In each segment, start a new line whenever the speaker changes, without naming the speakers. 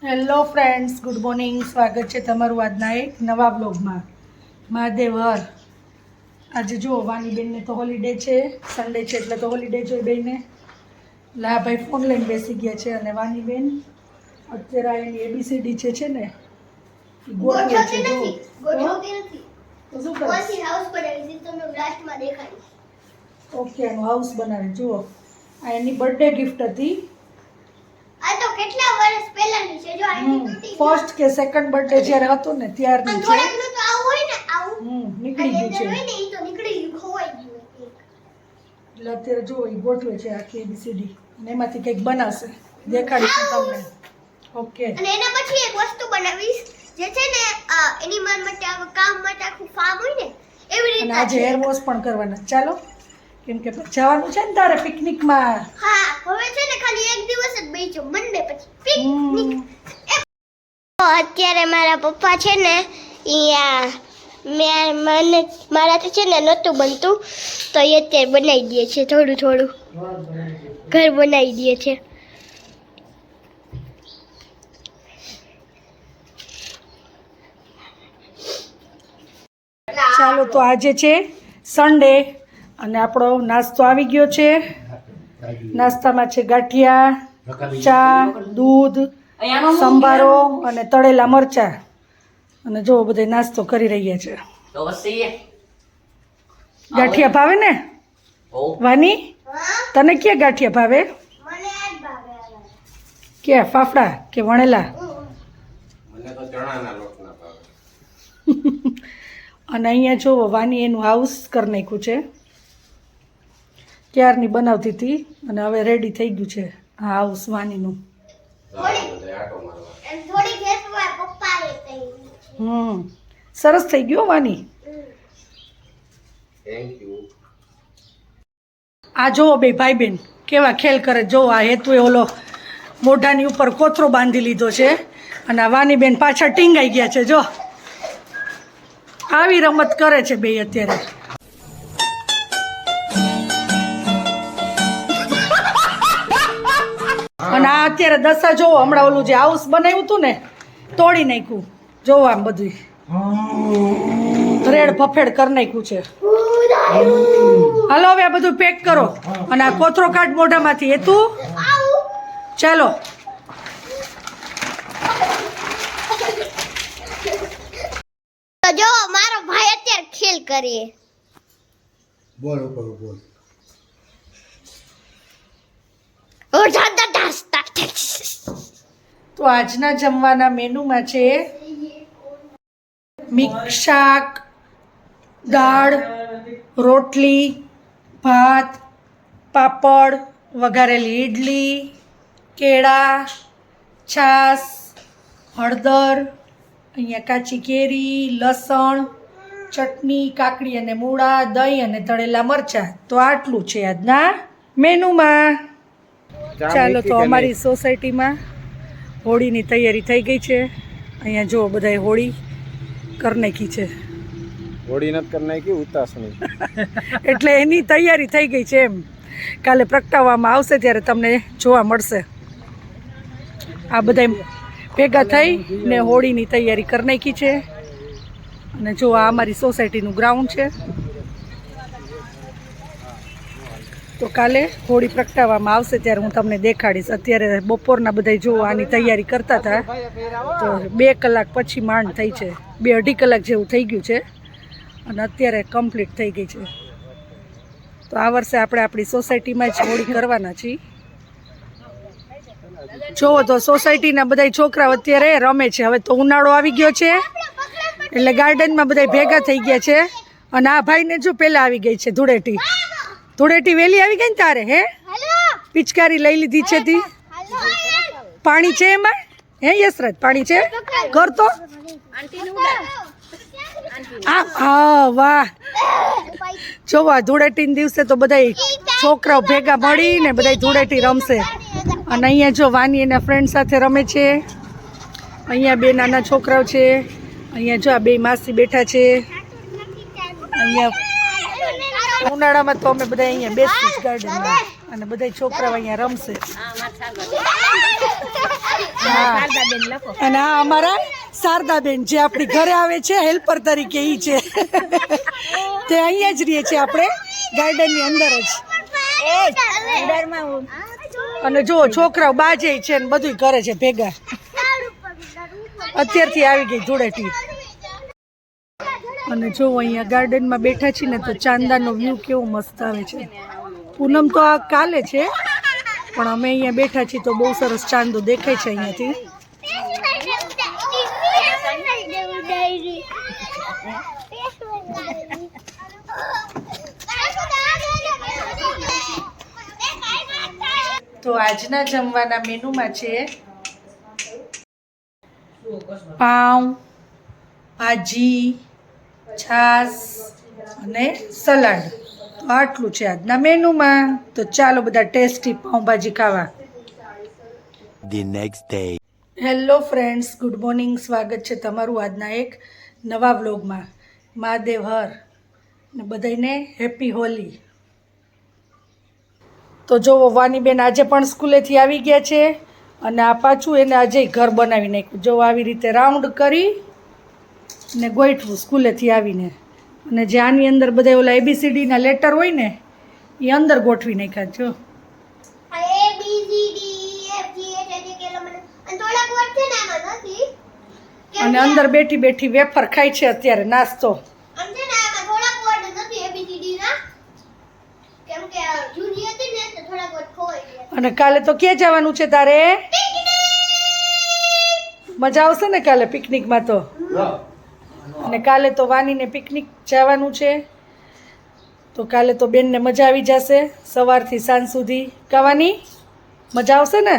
Hello friends, good morning. સ્વાગત છે તમારું આજના એક નવા બ્લોગમાં. મહાદેવ હર. આજે જુઓ વાનીબેનને તો હોલિડે છે, સન્ડે છે એટલે તો હોલિડે જોઈએ બેને. લાભાઈ ફોન લઈને બેસી ગયા છે અને વાનીબેન અત્યારે એની એબીસીડી છે ને એ ગોઠવે છે. તો શું કરે? ઓકે, એનું હાઉસ બનાવે. જુઓ, આ એની બર્થડે ગિફ્ટ હતી.
આ તો કેટલા વર્ષ પહેલાની છે. જો આની તૂટી
ફર્સ્ટ કે સેકન્ડ બર્થડે જ્યારે હતો ને ત્યારની છે.
થોડાકનું તો આવું હોય ને, આવું
નીકળી ગયું છે
હોય ને, ઈ તો નીકળી ગયું, ખોવાઈ ગયું એક.
એટલે અત્યારે જો એ ગોઠવે છે આખી એબીસીડી અને એમાંથી કંઈક બનાવશે, દેખાડીશું તમને. ઓકે,
અને એના પછી એક વસ્તુ બનાવીશ જે છે ને એની માટે કામ માટે આખું ફાર્મ હોય ને એવી
અને
રીતે.
આજે હેર વોશ પણ કરવાના. ચાલો, કેમ કે જવાનું છે ને તારે પિકનિકમાં.
હા, હવે છે ને ખાલી એક દિવસ જ બેચો, મંડે પછી પિકનિક. અત્યારે મારા પપ્પા છે ને મને મારાથી છે ને નહોતું બનતું તો એ અત્યારે બનાવી દે છે, થોડું થોડું ઘર બનાવી દે છે.
ચાલો, તો આજે છે સન્ડે અને આપણો નાસ્તો આવી ગયો છે. નાસ્તામાં છે ગાંઠિયા, ચા, દૂધ, સંભારો અને તળેલા મરચા. અને જો બધા નાસ્તો કરી રહ્યા છે. ગાંઠિયા ભાવે ને વાની? તને ક્યાં ગાંઠિયા ભાવે?
મને આ જ ભાવે.
ક્યાં ફાફડા કે વણેલા?
મને તો ચણાના લોટના ભાવે.
અને અહીંયા જો વાની એનું હાઉસ કરી નાખ્યું છે. ક્યારની બનાવતી હતી અને હવે રેડી થઈ ગયું છે આ હાઉસ વાનીનું.
થોડી ઘેસવા પપ્પા એ કહી.
સરસ થઈ ગયું વાની.
Thank you.
આ જો બે ભાઈ બેન કેવા ખેલ કરે. જો આ હેતુએ ઓલો મોઢાની ઉપર કોથરો બાંધી લીધો છે અને આ વાની બેન પાછળ ટીંગાઈ ગયા છે. જો આવી રમત કરે છે બે અત્યારે. અને આ અત્યારે દશા જોવો, હમણાં ઓલું જે હાઉસ બનાવ્યું હતું ને તોડી નાખ્યું. જોવો આમ બધું રેડ ફફેડ કરી નાખ્યું છે. હાલો હવે આ બધું પેક કરો અને આ કોથરો કાઢ મોઢામાંથી. એ તું ચાલો.
તો જો મારો ભાઈ અત્યારે ખેલ કરીએ.
બોલ ઉપર બોલ.
તો આજના જમવાના મેનુમાં છે મિક્સ શાક, દાળ, રોટલી, ભાત, પાપડ, વઘારેલી ઈડલી, કેળા, છાશ, હળદર, અહીંયા કાચી કેરી, લસણ, ચટણી, કાકડી અને મૂળા, દહીં અને તળેલા મરચાં. તો આટલું છે આજના મેનુમાં. ચાલો, તો અમારી સોસાયટીમાં હોળીની તૈયારી થઈ ગઈ છે. અહીંયા જો બધાએ હોળી કરી નાખી છે.
હોળી નથી કરી નાખી, ઉતાસણી.
એટલે એની તૈયારી થઈ ગઈ છે એમ. કાલે પ્રગટાવવામાં આવશે ત્યારે તમને જોવા મળશે. આ બધા ભેગા થઈ ને હોળીની તૈયારી કરી નાખી છે. અને જો આ અમારી સોસાયટીનું ગ્રાઉન્ડ છે. તો કાલે હોળી પ્રગટાવવામાં આવશે ત્યારે હું તમને દેખાડીશ. અત્યારે બપોરના બધા જો આની તૈયારી કરતા હતા તો 2 કલાક પછી માંડ થઈ છે. 2-2.5 કલાક જેવું થઈ ગયું છે અને અત્યારે કમ્પ્લીટ થઈ ગઈ છે. તો આ વર્ષે આપણે આપણી સોસાયટીમાં જ હોળી કરવાના છીએ. જોવો તો સોસાયટીના બધા છોકરાઓ અત્યારે રમે છે. હવે તો ઉનાળો આવી ગયો છે એટલે ગાર્ડનમાં બધા ભેગા થઈ ગયા છે. અને આ ભાઈને જો પહેલાં આવી ગઈ છે ધૂળેટી. ધૂળેટી વહેલી આવી ગઈ ને તારે? હે, પિચકારી લઈ લીધી છે તી. પાણી છે એમાં? હે યશરાજ, પાણી છે? કર તો. હા, વાહ. જોવો ધૂળેટીના દિવસે તો બધા છોકરાઓ ભેગા મળીને બધા ધૂળેટી રમશે. અને અહીંયા જો વાની એના ફ્રેન્ડ સાથે રમે છે. અહીંયા 2 નાના છોકરાઓ છે. અહીંયા જો આ 2 માસી બેઠા છે. અહીંયા ઉનાળામાં તો અમે બધા અહીંયા બેસીએ ગાર્ડનમાં અને બધા છોકરાઓ અહીંયા રમશે. અને આ અમારા શારદાબેન જે આપણી ઘરે આવે છે હેલ્પર તરીકે ઈ છે તે અહીંયા જ રહીએ છીએ આપણે ગાર્ડનની અંદર જ. અને જો છોકરાઓ બાજે છે ને બધું કરે છે ભેગા. અત્યારથી આવી ગઈ ધૂળેટી. અને જો અહીંયા ગાર્ડનમાં બેઠા છીએ ને તો ચાંદાનો વ્યૂ કેવો મસ્ત આવે છે. પૂનમ તો આ કાલે છે પણ અમે અહીંયા બેઠા છીએ તો બહુ સરસ ચાંદો દેખાય છે અહીંયાથી. તો આજના જમવાના મેનુમાં છે પાઉં, ભાજી, છાશ અને સલાડ. તો આટલું છે આજના મેનુમાં. તો ચાલો બધા ટેસ્ટી પાઉંભાજી ખાવા.
The next day.
Hello friends, good morning. સ્વાગત છે તમારું આજના એક નવા વ્લોગમાં. મહાદેવ હર ને બધાને હેપી હોલી. તો જો વાનીબેન આજે પણ સ્કૂલેથી આવી ગયા છે અને આ પાછું એને આજે ઘર બનાવી નાખ્યું. જો આવી રીતે રાઉન્ડ કરી ને ગોઠવું સ્કૂલેથી આવીને. અને જે આની અંદર બધા ઓલા ABCDના લેટર હોય ને એ અંદર ગોઠવી નાખ્યા. જો અને અંદર બેઠી બેઠી વેફર ખાય છે અત્યારે નાસ્તો. અને કાલે તો ક્યાં જવાનું છે તારે? મજા આવશે ને કાલે પિકનિકમાં તો. અને કાલે તો વાનીને પિકનિક જવાનું છે તો કાલે તો બેનને મજા આવી જશે સવારથી સાંજ સુધી. કાવાની મજા આવશે ને?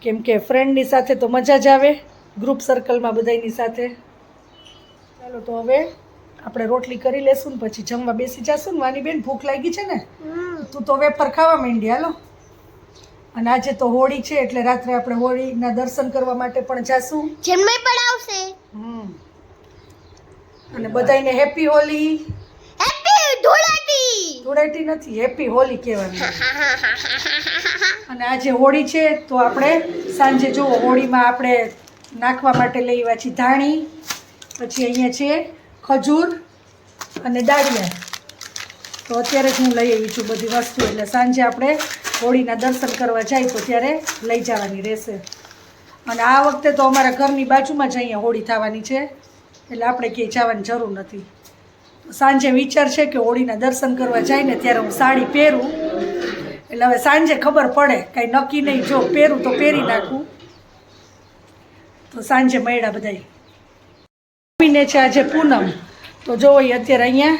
કેમ કે ફ્રેન્ડની સાથે તો મજા જ આવે, ગ્રુપ સર્કલમાં બધાની સાથે. ચાલો તો હવે આપણે રોટલી કરી લેશું ને પછી જમવા બેસી જશું ને. વાની બેન ભૂખ લાગી છે ને? તું તો વેફર ખાવા માંડી. હાલો. અને આજે તો હોળી છે એટલે રાત્રે આપણે હોળીના દર્શન કરવા માટે પણ જાશું.
જન્મે પણ આવશે.
અને બધાને હેપી હોલી.
હેપી ધૂળેટી.
ધૂળેટી નથી, હેપી હોલી કહેવાની. અને આજે હોળી છે તો આપણે સાંજે જુઓ હોળીમાં આપણે નાખવા માટે લઈ આવ્યા છીએ ધાણી, પછી અહીંયા છે ખજૂર અને દાળિયા. તો અત્યારે જ હું લઈ આવી છું બધી વસ્તુ, એટલે સાંજે આપણે હોળીના દર્શન કરવા જાય તો ત્યારે લઈ જવાની રહેશે. અને આ વખતે તો અમારા ઘરની બાજુમાં જ અહીંયા હોળી થવાની છે એટલે આપણે ક્યાંય જવાની જરૂર નથી. સાંજે વિચાર છે કે હોળીના દર્શન કરવા જાય ને ત્યારે હું સાડી પહેરું. એટલે હવે સાંજે ખબર પડે, કાંઈ નક્કી નહીં. જો પહેરું તો પહેરી નાખું. તો સાંજે મળ્યા બધાય. મમ્મીને છે આજે પૂનમ તો જો અત્યારે અહીંયા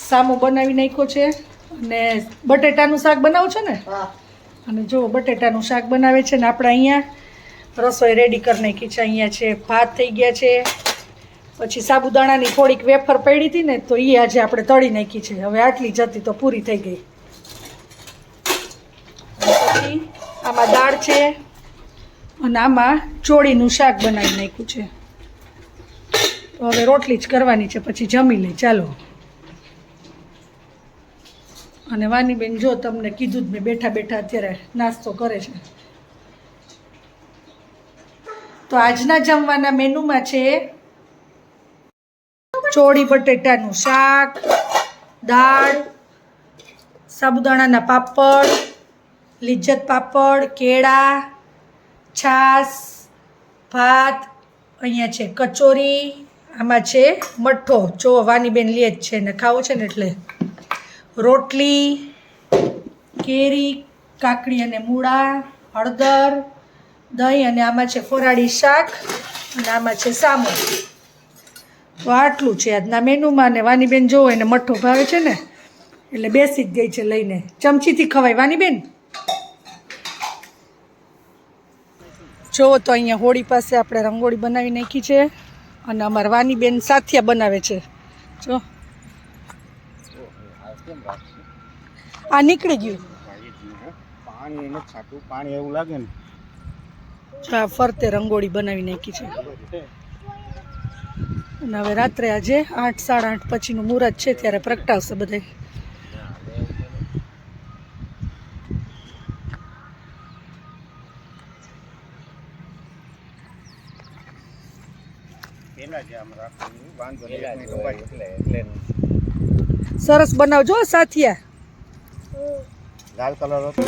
સામો બનાવી નાખ્યો છે અને બટેટાનું શાક બનાવું છો ને? અને જો બટેટાનું શાક બનાવે છે ને આપણે અહીંયા રસોઈ રેડી કરી નાખી છે. અહીંયા છે ભાત થઈ ગયા છે, પછી સાબુદાણાની થોડીક વેફર પડી હતી ને તો એ આજે આપણે તળી નાખી છે. હવે આટલી જ હતી તો પૂરી થઈ ગઈ. પછી આમાં દાળ છે અને આમાં ચોળીનું શાક બનાવી નાખ્યું છે. તો હવે રોટલી જ કરવાની છે, પછી જમી લઈ. ચાલો. અને વાનીબેન જો તમને કીધું જ મેં, બેઠા બેઠા અત્યારે નાસ્તો કરે છે. તો આજના જમવાના મેનુમાં છે ચોળી બટેટાનું શાક, દાળ, સાબુદાણાના પાપડ, લિજ્જત પાપડ, કેળા, છાશ, ભાત, અહીંયા છે કચોરી, આમાં છે મઠ્ઠો. જો વાનીબેન લે જ છે ને ખાવો છે ને એટલે. રોટલી, કેરી, કાકડી અને મૂળા, હળદર, દહીં અને આમાં છે ફરાળી શાક અને આમાં છે સામો. તો આટલું છે આજના મેનુમાં. અને વાનીબેન જોવો એને મઠ્ઠો ભાવે છે ને એટલે બેસી જ ગઈ છે લઈને. ચમચીથી ખવાય વાનીબેન. જોવો તો અહીંયા હોળી પાસે આપણે રંગોળી બનાવી નાખી છે અને અમારા વાનીબેન સાથિયા બનાવે છે. જો આ નીકળી ગયું
પાણી નથી છાંટવું, પાણી એવું લાગે ને.
આ ફરતે રંગોળી બનાવી નાખી છે. અને હવે રાત્રે આજે 8, 8:30 પછીનું મુહૂર્ત છે ત્યારે પ્રગટાવશે બધા.
પેલા જે આમ રાખવાનું વાંધો નહીં એટલે
સરસ બનાવજો સાથિયા.
લાલ કલર હતો.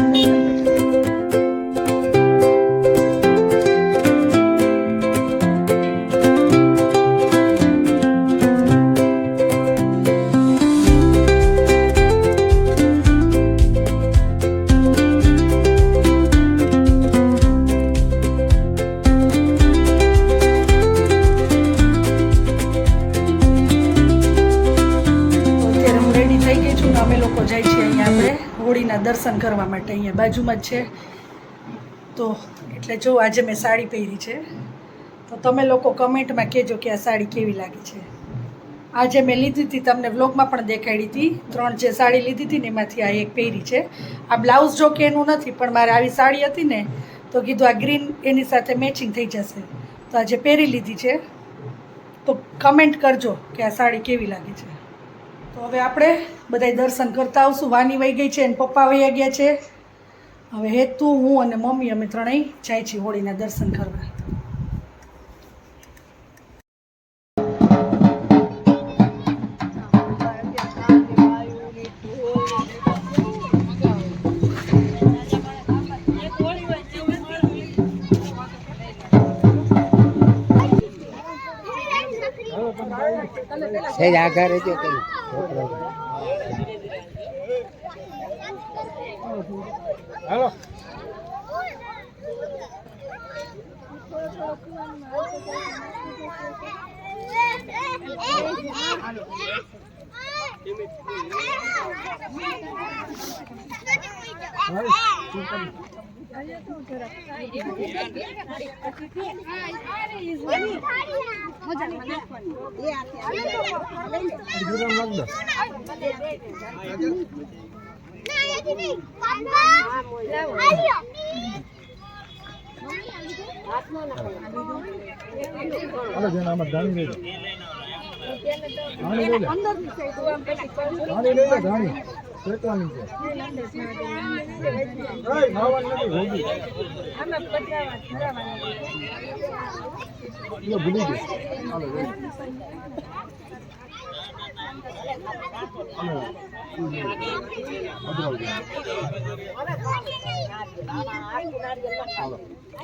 અમે લોકો જાય છીએ અહીંયા આપણે હોળીના દર્શન કરવા માટે. અહીંયા બાજુમાં જ છે તો એટલે જો આજે મેં સાડી પહેરી છે તો તમે લોકો કમેન્ટમાં કહેજો કે આ સાડી કેવી લાગી છે. આજે મેં લીધી હતી, તમને વ્લોગમાં પણ દેખાડી હતી. 3 જે સાડી લીધી હતી ને એમાંથી આ એક પહેરી છે. આ બ્લાઉઝ જો કે એનું નથી, પણ મારે આવી સાડી હતી ને તો કીધું આ ગ્રીન એની સાથે મેચિંગ થઈ જશે, તો આજે પહેરી લીધી છે. તો કમેન્ટ કરજો કે આ સાડી કેવી લાગી છે. તો હવે આપણે બધાય દર્શન કરતા આવશું. વાની વહી ગઈ છે અને પપ્પા વહી ગયા છે. હવે હેતુ, હું અને મમ્મી અમે ત્રણેય જાય છીએ હોળીના દર્શન કરવા.
સેજ આગળ રહેજો કઈ. હાલો.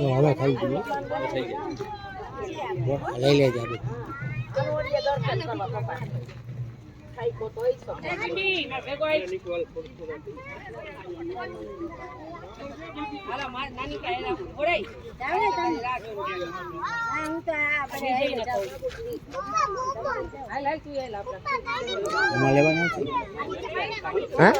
હવે થઈ ગયું, લઈ લેજો. લેવાનું છે હા.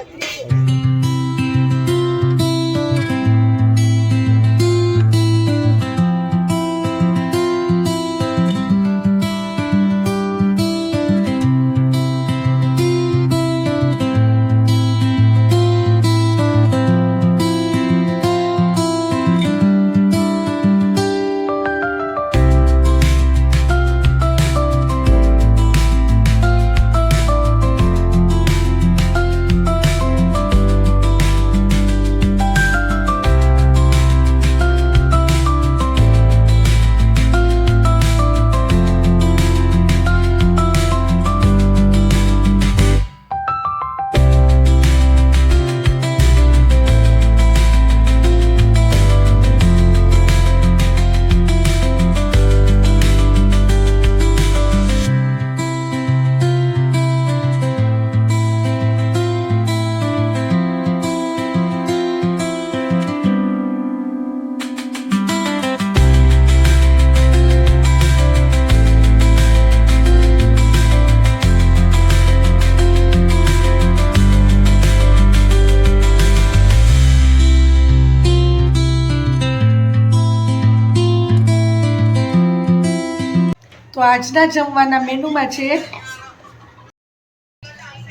તો આજના જમવાના મેનુમાં છે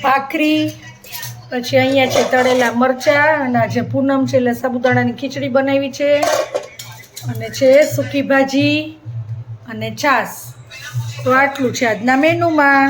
ભાખરી, પછી અહીંયા છે તળેલા મરચાં, અને આજે પૂનમ છે એટલે સાબુદાણાની ખીચડી બનાવી છે, અને છે સૂકી ભાજી અને છાશ. તો આટલું છે આજના મેનુમાં.